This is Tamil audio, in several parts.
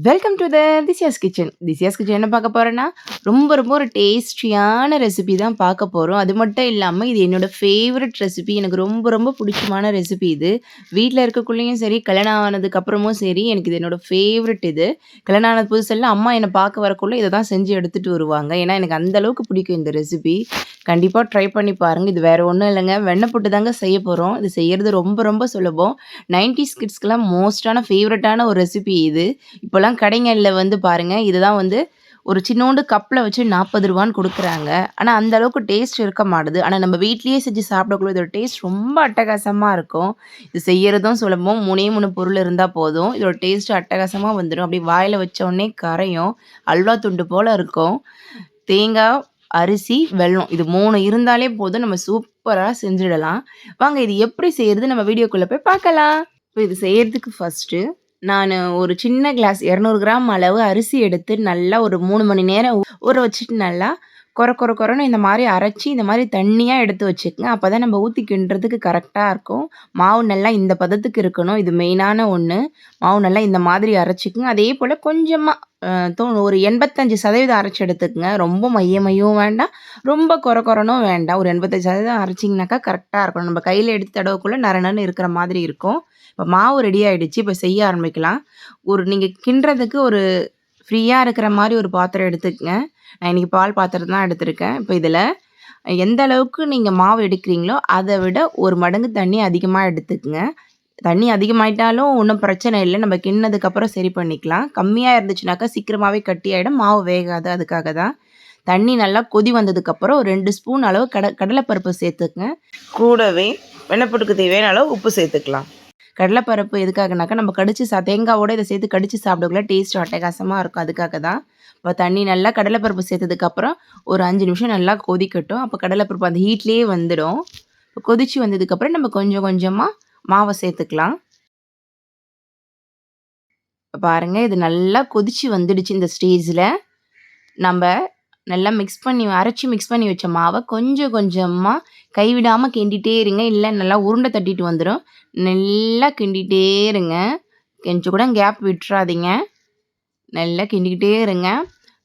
Welcome to Thisiya's kitchen. Thisiya's kitchen என்ன பார்க்க போறேன்னா, ரொம்ப ஒரு டேஸ்டியான ரெசிபி தான் பார்க்க போறோம். அது மட்டும் இல்லாம இது என்னோட ஃபேவரட் ரெசிபி. எனக்கு ரொம்ப பிடிச்சமான ரெசிபி இது. வீட்ல இருக்கக்குள்ளேயும் சரி, கல்யாணம் ஆனதுக்கு அப்புறமும் சரி, எனக்கு இது என்னோட ஃபேவரட் இது. கல்யாணம் ஆன புதுசுல அம்மா என்ன பார்க்க வரக்குள்ள இத தான் செஞ்சு எடுத்துட்டு வருவாங்க. ஏன்னா, எனக்கு அந்த அளவுக்கு பிடிக்கும் இந்த ரெசிபி. கண்டிப்பா ட்ரை பண்ணி பாருங்க. இது வேற ஒண்ணும் இல்லங்க. வெண்ணெய் போட்டு தாங்க செய்ய போறோம். இது செய்யறது ரொம்ப சுலபம். 90ஸ் கிட்ஸ்க்குலாம் மோஸ்ட்டான ஃபேவரட்டான ஒரு ரெசிபி இது. இப்போலாம் கடைங்கள்ல வந்து பாருங்க, இதுதான் வந்து ஒரு சின்னோண்டு கப்ல வச்சு ரூ. 40ன்னு குடுக்குறாங்க. ஆனா, அந்த அளவுக்கு டேஸ்ட் இருக்க மாட்டுது. ஆனா, நம்ம வீட்லயே செஞ்சு சாப்பிடக்குள்ள இதோட டேஸ்ட் ரொம்ப அட்டகாசமா இருக்கும். இது செய்யறதும் சுலபம். 3 பொருள் இருந்தா போதும். இதோட டேஸ்ட் அட்டகாசமா வந்துரும். அப்படியே வாயில வச்ச உடனே கரையும். அல்வா துண்டு போல இருக்கும். தேங்காய், அரிசி, வெல்லம் இது 3 இருந்தாலே போதும். நம்ம சூப்பரா செஞ்சிடலாம். வாங்க இது எப்படி செய்றது நம்ம வீடியோக்குள்ள போய் பார்க்கலாம். இப்போ இது செய்யறதுக்கு ஃபர்ஸ்ட்டு நானு ஒரு சின்ன கிளாஸ் 200 கிராம் அளவு அரிசி எடுத்து நல்லா ஒரு 3 மணி நேரம் ஊற வச்சுட்டு நல்லா கொரன்னு இந்த மாரி அரைச்சு, இந்த மாரி தண்ணியா எடுத்து வச்சுக்கங்க. அப்பதான் நம்ம ஊத்தி கிண்டுறதுக்கு கரெக்ட்டா இருக்கும். மாவு நல்லா இந்த பதத்துக்கு இருக்கணும். இது மெயினான ஒண்ணு. மாவு நல்லா இந்த மாதிரி அரைச்சுக்கங்க. அதே போல கொஞ்சமா ஒரு 85% அரைச்சு எடுத்துக்கங்க. ரொம்ப மையவும் வேண்டாம். ரொம்ப கொரனும் வேண்டாம். ஒரு 85% அரைச்சிங்கனாக்கா கரெக்ட்டா இருக்கணும். நம்ம கையில எடுத்து தடவக்குள்ள நரன்னு இருக்கிற மாதிரி இருக்கும். இப்போ மாவு ரெடி ஆயிடுச்சு. இப்போ செய்ய ஆரம்பிக்கலாம். நீங்க கிண்டுறதுக்கு ஒரு ஃப்ரீயா இருக்கிற மாரி ஒரு பாத்திரம் எடுத்துக்கங்க. நான் இன்னைக்கு பால் பாத்திரம் தான் எடுத்திருக்கேன். இப்போ இதில எந்த அளவுக்கு நீங்க மாவு எடுக்கிறீங்களோ, அத விட 1 மடங்கு தண்ணி அதிகமா எடுத்துக்கங்க. தண்ணி அதிகமாயிட்டாலும் ஒண்ணும் பிரச்சனை இல்ல. நம்ம கிண்டுனதுக்கப்புறம் சரி பண்ணிக்கலாம். கம்மியா இருந்துச்சுனாக்கா சீக்கிரமாவே கட்டியாயிடும். மாவு வேகாது. அதுக்காக தான். தண்ணி நல்லா கொதி வந்ததுக்கப்புறம் ஒரு 2 ஸ்பூன் அளவு கடலை பருப்பு சேர்த்துக்கங்க. கூடவே வெண்ணெய் தேவையான அளவு உப்பு சேர்த்துக்கலாம். கடலைப்பருப்பு எதுக்காகனாக்கா, நம்ம கடிச்சு தேங்காவோட இத சேர்த்து கடிச்சு சாப்பிடக்குள்ள டேஸ்ட் அட்டகாசமா இருக்கும். அதுக்காக தான். இப்போ தண்ணி நல்லா கடலைப்பருப்பு சேர்த்ததுக்கப்புறம் ஒரு 5 நிமிஷம் நல்லா கொதிக்கட்டும். அப்போ கடலைப்பருப்பு அந்த ஹீட்லேயே வந்துடும். இப்போ கொதிச்சு வந்ததுக்கப்புறம் நம்ம கொஞ்சம் கொஞ்சமா மாவை சேர்த்துக்கலாம். இப்போ பாருங்க இது நல்லா கொதிச்சு வந்துடுச்சு. இந்த ஸ்டேஜில் நம்ம நல்லா அரைச்சி மிக்ஸ் பண்ணி வச்ச மாவை கொஞ்சம் கொஞ்சமா கைவிடாமல் கிண்டிகிட்டே இருங்க. இல்லை நல்லா உருண்டை தட்டிட்டு வந்துடும். நல்லா கிண்டிகிட்டே இருங்க. கொஞ்சம் கூட கேப் விட்டுறாதீங்க. நல்லா கிண்டிக்கிட்டே இருங்க.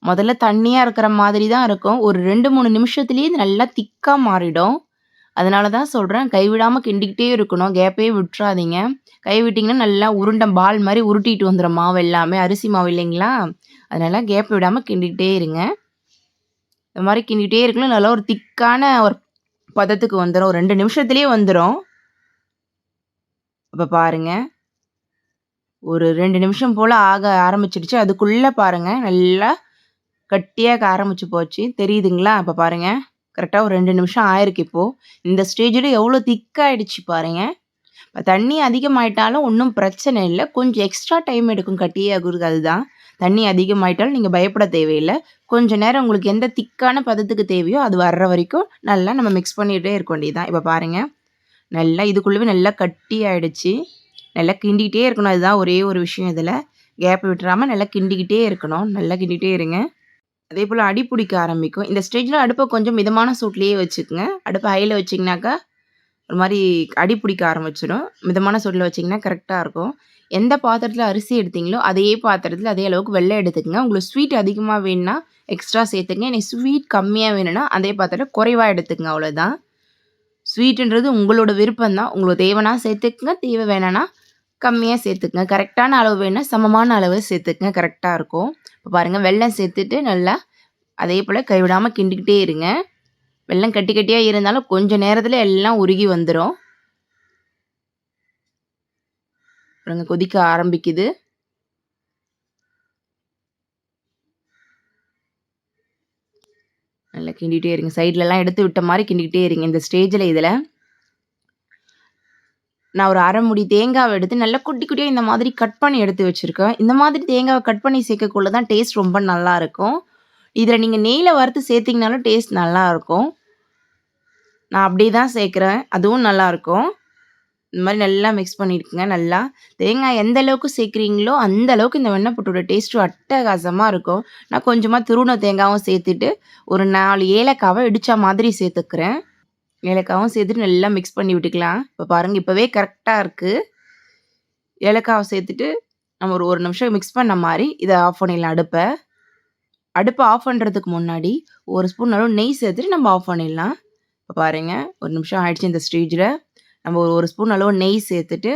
முதல்ல தண்ணியாக இருக்கிற மாதிரி தான் இருக்கும். ஒரு 2-3 நிமிஷத்துலேயே இது நல்லா திக்காக மாறிடும். அதனால தான் சொல்கிறேன் கைவிடாமல் கிண்டிக்கிட்டே இருக்கணும். கேப்பே விட்டுறாதீங்க. கை விட்டிங்கன்னா நல்லா உருண்டை பால் மாதிரி உருட்டிட்டு வந்துடும் மாவு எல்லாமே. அரிசி மாவு இல்லைங்களா? அதனால் கேப் விடாமல் கிண்டிக்கிட்டே இருங்க. இந்த மாதிரி கிண்டிகிட்டே இருக்கணும். நல்லா ஒரு திக்கான ஒரு பதத்துக்கு வந்துடும். ஒரு 2 நிமிஷத்துலேயே வந்துடும். இப்போ பாருங்க. ஒரு 2 நிமிஷம் போல் ஆக ஆரம்பிச்சிடுச்சு. அதுக்குள்ளே பாருங்க நல்லா கட்டியாக ஆரம்பிச்சு போச்சு. தெரியுதுங்களா? இப்போ பாருங்க. கரெக்டாக ஒரு 2 நிமிஷம் ஆயிருக்கு இப்போ. இந்த ஸ்டேஜில் எவ்வளோ திக்காயிடுச்சு பாருங்க. இப்போ தண்ணி அதிகமாயிட்டாலும் ஒன்றும் பிரச்சனை இல்லை. கொஞ்சம் எக்ஸ்ட்ரா டைம் எடுக்கும் கட்டியாகுறதுக்கு அதுதான். தண்ணி அதிகமாயிட்டாலும் நீங்கள் பயப்பட தேவையில்லை. கொஞ்சம் நேரம் உங்களுக்கு எந்த திக்கான பதத்துக்கு தேவையோ அது வர்ற வரைக்கும் நல்லா நம்ம மிக்ஸ் பண்ணிகிட்டே இருக்க வேண்டியது தான். இப்போ பாருங்கள். நல்லா இதுக்குள்ளவே நல்லா கட்டி ஆயிடுச்சு. நல்லா கிண்டிக்கிட்டே இருக்கணும். அதுதான் ஒரே ஒரு விஷயம் இதில். கேப் விட்டுறாமல் நல்லா கிண்டிக்கிட்டே இருக்கணும். நல்லா கிண்டிகிட்டே இருங்க. அதே போல் அடி பிடிக்க ஆரம்பிக்கும். இந்த ஸ்டேஜில் அடுப்பை கொஞ்சம் மிதமான சூட்லேயே வச்சுக்கோங்க. அடுப்பை ஹையில் வச்சிங்கனாக்கா ஒரு மாதிரி அடி பிடிக்க ஆரம்பிச்சிடும். மிதமான சூட்டில் வச்சிங்கன்னா கரெக்டாக இருக்கும். எந்த பாத்திரத்தில் அரிசி எடுத்தீங்களோ அதே பாத்திரத்தில் அதே அளவுக்கு வெள்ளை எடுத்துக்கங்க. உங்களுக்கு ஸ்வீட் அதிகமாக வேணும்னா எக்ஸ்ட்ரா சேர்த்துங்க. எனக்கு ஸ்வீட் கம்மியாக வேணும்னா அதே பாத்திரத்தில் குறைவாக எடுத்துக்கங்க. அவ்வளோதான். ஸ்வீட்டுன்றது உங்களோட விருப்பம் தான். உங்களுக்கு தேவைன்னா சேர்த்துக்குங்க. தேவை வேணான்னா கம்மியாக சேர்த்துக்குங்க. கரெக்டான அளவு வேணும்னா சமமான அளவு சேர்த்துக்குங்க. கரெக்டாக இருக்கும். இப்போ பாருங்கள் வெல்லம் சேர்த்துட்டு நல்லா அதே போல் கைவிடாமல் கிண்டிக்கிட்டே இருங்க. வெல்லம் கட்டி கட்டியாக இருந்தாலும் கொஞ்சம் நேரத்தில் எல்லாம் உருகி வந்துடும். பாருங்க கொதிக்க ஆரம்பிக்குது. நல்லா கிண்டிகிட்டே இருங்க. சைட்லலாம் எடுத்து விட்ட மாதிரி கிண்டிக்கிட்டே இருங்க. இந்த ஸ்டேஜில் இதில் நான் ஒரு அரை முடி தேங்காவை எடுத்து நல்லா குட்டி குட்டியாக இந்த மாதிரி கட் பண்ணி எடுத்து வச்சுருக்கேன். இந்த மாதிரி தேங்காவை கட் பண்ணி சேர்க்கக்குள்ள தான் டேஸ்ட் ரொம்ப நல்லாயிருக்கும். இதில் நீங்கள் நெய்யில் வறுத்து சேர்த்திங்கனாலும் டேஸ்ட் நல்லாயிருக்கும். நான் அப்படி தான் சேர்க்குறேன். அதுவும் நல்லாயிருக்கும். இந்த மாதிரி நல்லா மிக்ஸ் பண்ணியிருக்குங்க. நல்லா தேங்காய் எந்த அளவுக்கு சேர்க்குறீங்களோ அந்த அளவுக்கு இந்த வெண்ணெய் புட்டோட டேஸ்ட்டும் அட்டகாசமாக இருக்கும். நான் கொஞ்சமாக துருவின தேங்காயும் சேர்த்துட்டு ஒரு 4 ஏலக்காவை இடித்த மாதிரி சேர்த்துக்கிறேன். ஏலக்காவும் சேர்த்துட்டு நல்லா மிக்ஸ் பண்ணி விட்டுக்கலாம். இப்போ பாருங்கள் இப்போவே கரெக்டாக இருக்குது. ஏலக்காவை சேர்த்துட்டு நம்ம ஒரு 1 நிமிஷம் மிக்ஸ் பண்ண மாரி இத ஆஃப் பண்ணிடலாம் அடுப்ப. அடுப்ப ஆஃப் பண்றதுக்கு முன்னாடி 1 ஸ்பூன் அளவு நெய் சேர்த்துட்டு நம்ம ஆஃப் பண்ணிடலாம். இப்ப பாருங்க 1 நிமிஷம் ஆயிடுச்சு இந்த ஸ்டேஜ்ல. நம்ம ஒரு 1 ஸ்பூன் அளவு நெய் சேர்த்துட்டு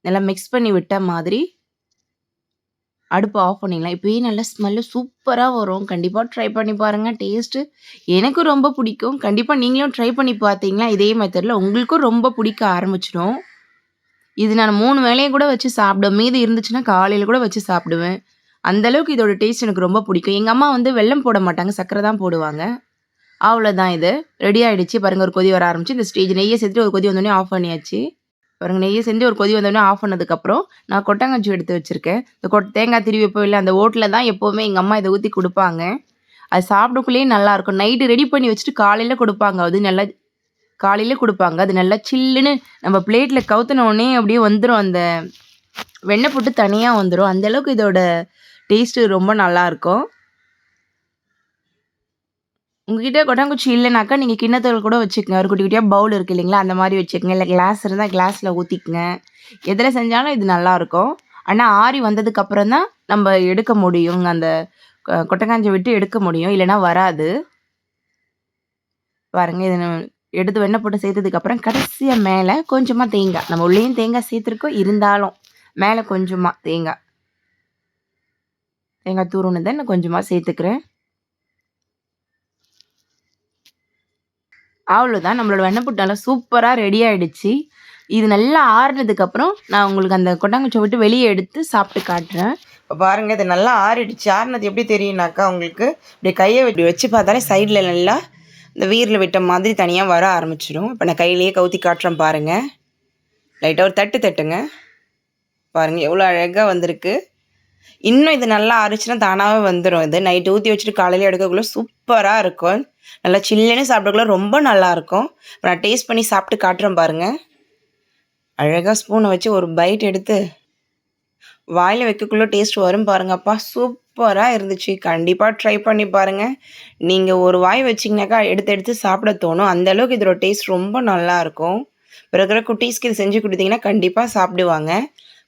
நல்லா மிக்ஸ் பண்ணி விட்ட மாதிரி அடுப்ப ஆஃப் பண்ணிடலாம். இப்பயே நல்ல ஸ்மெல்லு சூப்பரா வரும். கண்டிப்பா ட்ரை பண்ணி பாருங்க. டேஸ்ட்டு எனக்கு ரொம்ப பிடிக்கும். கண்டிப்பா நீங்களும் ட்ரை பண்ணி பார்த்தீங்கன்னா, இதே மெத்தட்ல உங்களுக்கும் ரொம்ப பிடிக்க ஆரம்பிச்சுரும். இது நான் 3 வேளையும் கூட வச்சு சாப்பிடுவேன். மீதி இருந்துச்சுன்னா காலையில கூட வச்சு சாப்பிடுவேன். அந்த அளவுக்கு இதோட டேஸ்ட் எனக்கு ரொம்ப பிடிக்கும். எங்க அம்மா வந்து வெல்லம் போட மாட்டாங்க. சர்க்கரை தான் போடுவாங்க. அவ்வளோதான் இது. ரெடி ஆயிடுச்சு. பாருங்க ஒரு கொதி வர ஆரம்பிச்சு. இந்த ஸ்டேஜ் நெய்ய சேர்த்துட்டு ஒரு கொதி வந்தோனே ஆஃப் பண்ணியாச்சு. பாருங்க நெய்ய செஞ்சு ஒரு கொதி வந்தோனே ஆஃப் பண்ணதுக்கப்புறம், நான் கொட்டாங்கச்சி எடுத்து வச்சிருக்கேன். இந்த தேங்காய் திருவி வைப்போம் இல்ல, அந்த ஓட்டுல தான் எப்பவுமே எங்க அம்மா இத ஊத்தி குடுப்பாங்க. அது சாப்பிடக்குள்ளயே நல்லாருக்கும். நைட்டு ரெடி பண்ணி வச்சுட்டு காலையில குடுப்பாங்க. அது நல்லா காலையில குடுப்பாங்க. அது நல்லா சில்லுன்னு நம்ம பிளேட்ல கவுத்துன உடனே அப்படியே வந்துரும். அந்த வெண்ணெய் புட்டு தனியா வந்துரும். அந்த அளவுக்கு இதோட டேஸ்ட்டு ரொம்ப நல்லாருக்கும். உங்ககிட்ட கொட்டாங்குச்சி இல்லனாக்கா, நீங்க கிண்ணத்துல கூட வச்சுக்கங்க. ஒரு குட்டி குட்டியா பவுல் இருக்கு இல்லைங்களா? அந்த மாரி வச்சுக்கங்க. இல்ல கிளாஸ் இருந்தா கிளாஸ்ல ஊத்திக்கங்க. எதுல செஞ்சாலும் இது நல்லாருக்கும். ஆனா ஆறி வந்ததுக்கு அப்புறம் தான் நம்ப எடுக்க முடியும். அந்த கொட்டங்காஞ்ச விட்டு எடுக்க முடியும். இல்லன்னா வராது. பாருங்க இத எடுத்து வெண்ணெய் போட்டு சேர்த்ததுக்கு அப்புறம் கடைசியா மேல கொஞ்சமா தேங்காய். நம்ம உள்ளேயும் தேங்காய் சேர்த்துருக்கோம். இருந்தாலும் மேல கொஞ்சமா தேங்காய் துருவுனத நான் கொஞ்சமா சேர்த்துக்கிறேன். அவ்வளோதான். நம்மளோட வெண்ணெய் புட்டு நல்லா சூப்பரா ரெடி ஆயிடுச்சு. இது நல்லா ஆறுனதுக்கப்புறம், நான் உங்களுக்கு அந்த கொட்டாங்குச்சிய விட்டு வெளிய எடுத்து சாப்பிட்டு காட்டுறேன். இப்ப பாருங்க இது நல்லா ஆறிடுச்சு. ஆறுனது எப்படி தெரியும்னாக்கா உங்களுக்கு, இப்படி கைய இப்படி வச்சு பார்த்தாலே சைடுல நல்லா இந்த வீர்ல விட்ட மாதிரி தனியா வர ஆரம்பிச்சுரும். இப்ப நான் கையிலேயே கவுத்தி காட்டுறேன் பாருங்க. லைட்டா ஒரு தட்டு தட்டுங்க. பாருங்க எவ்வளோ அழகா வந்திருக்கு. இன்னும் இது நல்லா ஆறுச்சுன்னா தானாவே வந்துரும் இது. நைட்டு ஊத்தி வச்சுட்டு காலையில எடுக்கக்குள்ள சூப்பரா இருக்கும். நல்லா சில்லுன்னு சாப்பிடக்குள்ள ரொம்ப நல்லாயிருக்கும். இப்போ நான் டேஸ்ட் பண்ணி சாப்பிட்டு காட்டுறேன் பாருங்க. அழகா ஸ்பூனை வச்சு ஒரு பைட் எடுத்து வாயில வைக்கக்குள்ள டேஸ்ட் வரும் பாருங்க. அப்பா சூப்பரா இருந்துச்சு. கண்டிப்பா ட்ரை பண்ணி பாருங்க. நீங்க ஒரு வாய் வச்சீங்கனாக்கா எடுத்து எடுத்து சாப்பிட தோணும். அந்த அளவுக்கு இதோட டேஸ்ட் ரொம்ப நல்லாயிருக்கும். இப்போ இருக்கிற குட்டீஸ்க்கு இது செஞ்சு கொடுத்தீங்கன்னா கண்டிப்பா சாப்பிடுவாங்க.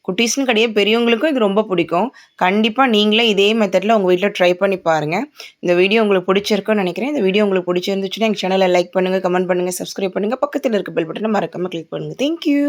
குட்டீஸ்னு கிடையாது, பெரியவங்களுக்கும் இது ரொம்ப பிடிக்கும். கண்டிப்பா நீங்களே இதே மெத்தட்ல உங்க வீட்ல ட்ரை பண்ணி பாருங்க. இந்த வீடியோ உங்களுக்கு பிடிச்சிருக்கும்னு நினைக்கிறேன். இந்த வீடியோ உங்களுக்கு பிடிச்சிருந்துச்சுன்னா எங்க சேனலை லைக் பண்ணுங்க, கமெண்ட் பண்ணுங்க, சப்ஸ்கிரைப் பண்ணுங்க. பக்கத்துல இருக்க பெல் பட்டனை மறக்காம கிளிக் பண்ணுங்க. Thank you.